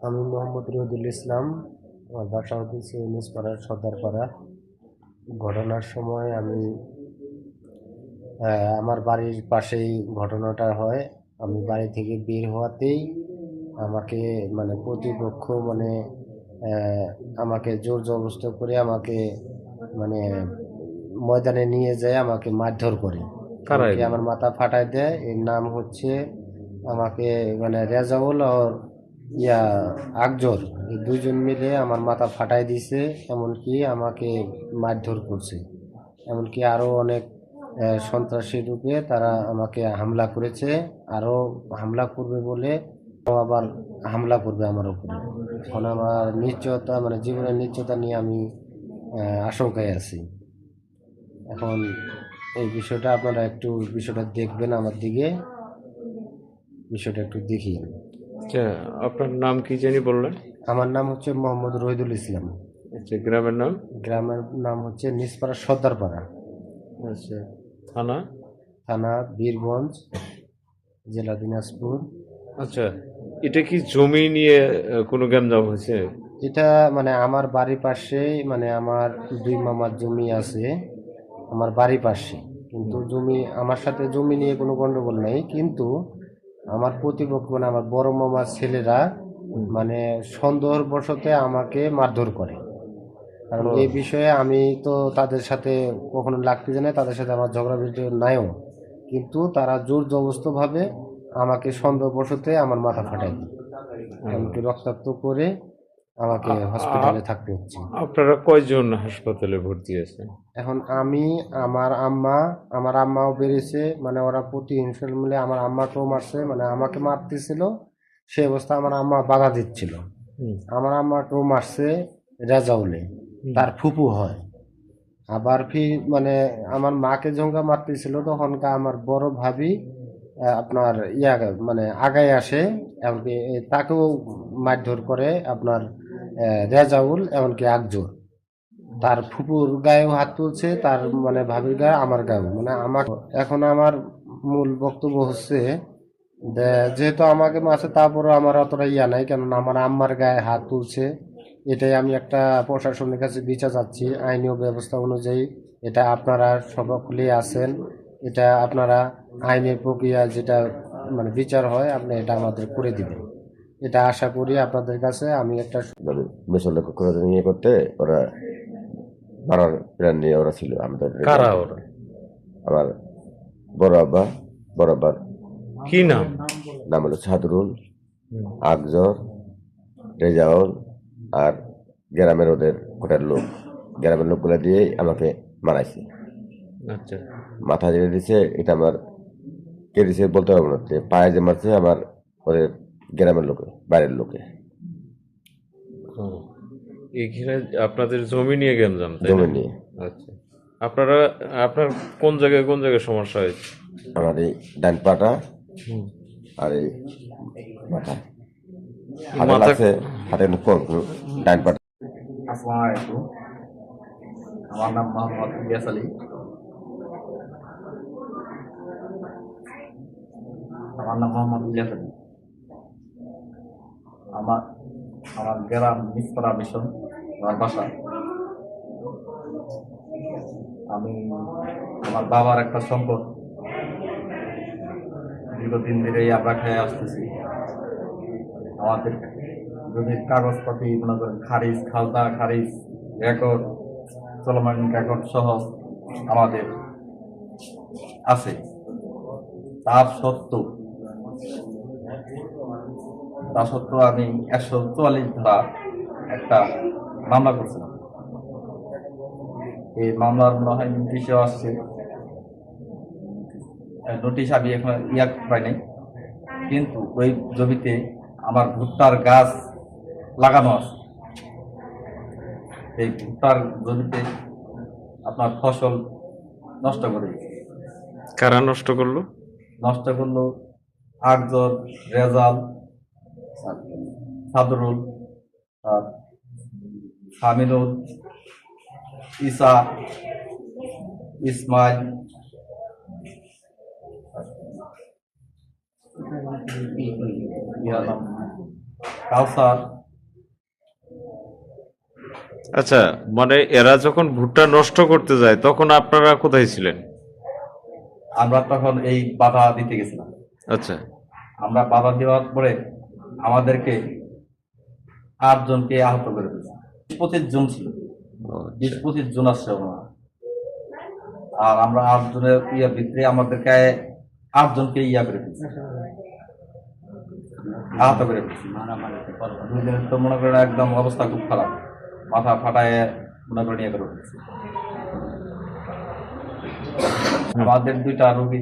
আমি মোহাম্মদ রহিদুল ইসলাম। আমার বাসা হচ্ছে নিসপাড়ার সর্দারপাড়া। ঘটনার সময় আমি আমার বাড়ির পাশেই ঘটনাটা হয়। আমি বাড়ি থেকে বের হওয়াতেই আমাকে মানে প্রতিপক্ষ মানে আহ, আমাকে জোর জবরদস্ত করে আমাকে মানে ময়দানে নিয়ে যায়, আমাকে মারধর করে, কারা এমনকি এগুলো? আমার মাথা ফাটায় দেয়। এর নাম হচ্ছে আমাকে মানে রেজাউল আর ইয়া আকজর, এই দুজন মিলে আমার মাথা ফাটায় দিছে, এমনকি আমাকে মারধর করছে। এমনকি আরও অনেক সন্ত্রাসী রূপে তারা আমাকে হামলা করেছে, আরও হামলা করবে বলে আবার হামলা করবে আমার উপরে। এখন আমার নিশ্চয়তা মানে জীবনের নিশ্চয়তা নিয়ে আমি আশঙ্কায় আছি। এখন এই বিষয়টা আপনারা একটু বিষয়টা দেখবেন আমার দিকে, বিষয়টা একটু দেখি। আচ্ছা, আপনার নাম কি জানি বললেন? আমার নাম হচ্ছে মোহাম্মদ রহিদুল ইসলাম। আচ্ছা, গ্রামের নাম? গ্রামের নাম হচ্ছে নিসপাড়া সর্দারপাড়া। আচ্ছা, থানা? থানা বীরগঞ্জ, জেলা দিনাজপুর। আচ্ছা, এটা কি জমি নিয়ে কোনো গ্যাঞ্জাম হয়েছে? এটা মানে আমার বাড়ির পাশেই, মানে আমার দুই মামার জমি আছে আমার বাড়ির পাশে। কিন্তু জমি আমার সাথে জমি নিয়ে কোনো গন্ডগোল নেই, কিন্তু আমার প্রতিপক্ষ মানে আমার বড় মামার ছেলেরা মানে সন্দেহবশতে আমাকে মারধর করে। কারণ ও, এই বিষয়ে আমি তো তাদের সাথে কখনো লাগতে জানি না, তাদের সাথে আমার ঝগড়া বিরোধ নাইও, কিন্তু তারা জোর জবরদস্তভাবে আমাকে সন্দেহবশতে আমার মাথা ফাটাই দেয়, এমনকি রক্তাক্ত করে আমাকে আ- হসপিটালে আ- থাকতে হচ্ছে। আপনারা কয়জন হাসপাতালে ভর্তি আছেন? এখন আমি, আমার আম্মাও বেরিয়েছে, মানে ওরা প্রতিহিংসা মিলে আমার আম্মাকেও মারছে, মানে আমাকে মারতেছিল। সে অবস্থা আমার আম্মা বাধা দিচ্ছিল। হুম, আমার আম্মাকেও মারছে রেজাউলে, হুম। তার ফুপু হয়। আবার মানে আমার মাকে যখন মারতেছিল তখনকা আমার বড় ভাবি আপনার মানে আগায় আসে, এমনকি তাকেও মারধর করে আপনার রেজাউল, এমনকি আকজোর। তার ফুপুর গায়েও হাত তুলছে, তার মানে ভাবির গায়ে, আমার গায়েও, মানে আমার। এখন আমার মূল বক্তব্য হচ্ছে যেহেতু আমাকে মারছে, তারপরও আমার অতটা ইয়া নাই, কেননা আমার আম্মার গায়ে হাত তুলছে। এটাই আমি একটা প্রশাসনের কাছে বিচার চাচ্ছি আইনীয় ব্যবস্থা অনুযায়ী। এটা আপনারা সকলেই আছেন, এটা আপনারা আইনের প্রক্রিয়া যেটা মানে বিচার হয় আপনি এটা আমাদের করে দিবেন, এটা আশা করি আপনাদের কাছে আমি একটা। মানে মিশন লক্ষ্য করে নিয়ে করতে ওরা মারার প্ল্যান নিয়ে ওরা ছিল, আমি তো এটা কারা জানতাম ওরা? না। আমার বড় আব্বা, বড় আব্বার কি নাম? নাম হলো সাদরুল, হুম, আকজর, রেজাউল, আর গ্রামের ওদের কোটার লোক, গ্রামের লোকগুলা দিয়েই আমাকে মারাইছে। আচ্ছা। মাথা যেটা দিছে এটা আমার কে দিছে বলতে পারবো না, যে পায়ে যে মারছে আমার ওদের গ্রামের লোকে, বাইরের লোকে। ও, এখানে আপনাদের জমি নিয়ে গ্যাঞ্জাম, তাই না? জমি নিয়ে। আচ্ছা, আপনারা আপনার কোন জায়গায় সমস্যা হয়েছে? আমার এই ডান পাটা হুম। আর এই মাথা, হাতে মাথা। লাগছে, হাতে কিন্তু কম, ডান পাটা। আসসালামু আলাইকুম। আমার নাম মোহাম্মদ ইলিয়াস আলী। আমার নাম মোহাম্মদ ইলিয়াস আলী। আমার আমার গ্রাম মিসপাড়া মিশন, আমার বাসা। আমি আমার বাবার একটা সম্পদ দীর্ঘদিন ধরেই আমরা খেয়ে আসতেছি। আমাদের যদি কাগজপাতি মনে করেন খারিজ, খাজনা খারিজ, রেকর্ড, চলমান রেকর্ড সহ আমাদের আছে। তার সত্ত্বেও আমি 144 ধারা একটা মামলা করছিলাম। এই মামলার মনে হয় নোটিশও আসছে। নোটিশ আমি এখন পাই নাই, কিন্তু ওই জমিতে আমার ভুট্টার গাছ লাগানো আছে। এই ভুট্টার জমিতে আপনার ফসল নষ্ট করে দিয়েছে। কারা নষ্ট করলো? নষ্ট করলো আকজর, রেজাল, সাদরুল, আর হামিনুল, ইসা, ইসমাইল, ইয়া নাম কাউসার। আচ্ছা, মানে এরা যখন ভুট্টা নষ্ট করতে যায় তখন আপনারা কোথায় ছিলেন? আমরা তখন এই বাধা দিতে গেছিলাম। আচ্ছা, আমরা বাধা দেওয়ার পরে আমাদেরকে 8 জনকে আহত করে দিয়েছে। 25 জন ছিল, ও, 20-25 জন আসছে ওনারা। আর আমরা 8 জনের ইয়ার ভিতরে আমাদেরকে 8 জনকে ইয়া করে দিয়েছে, আহত করে দিয়েছে। 2 দিনের তো মনে করেন একদম অবস্থা খুব খারাপ, মাথা ফাটায় মনে করেন ইয়ে করে দিয়েছে। আমাদের 2টা রোগী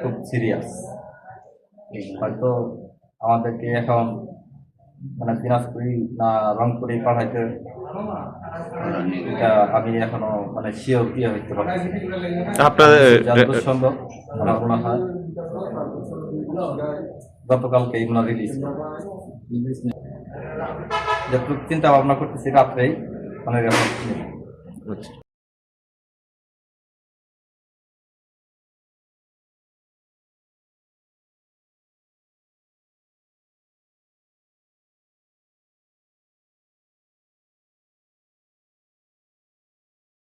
খুব সিরিয়াস, হয়তো আমাদেরকে এখন মানে দিনাজপুর না রংপুরে পাঠাইতে, এটা আমি এখনো মানে শিওর দিয়ে হইতে পারছি না। আপনাদের যতদূর সম্ভব আমার মনে হয় গতকালকে এগুলো রিলিজ, যতটুকু চিন্তা ভাবনা করতেছি রাত্রেই মানে এরকম। আচ্ছা।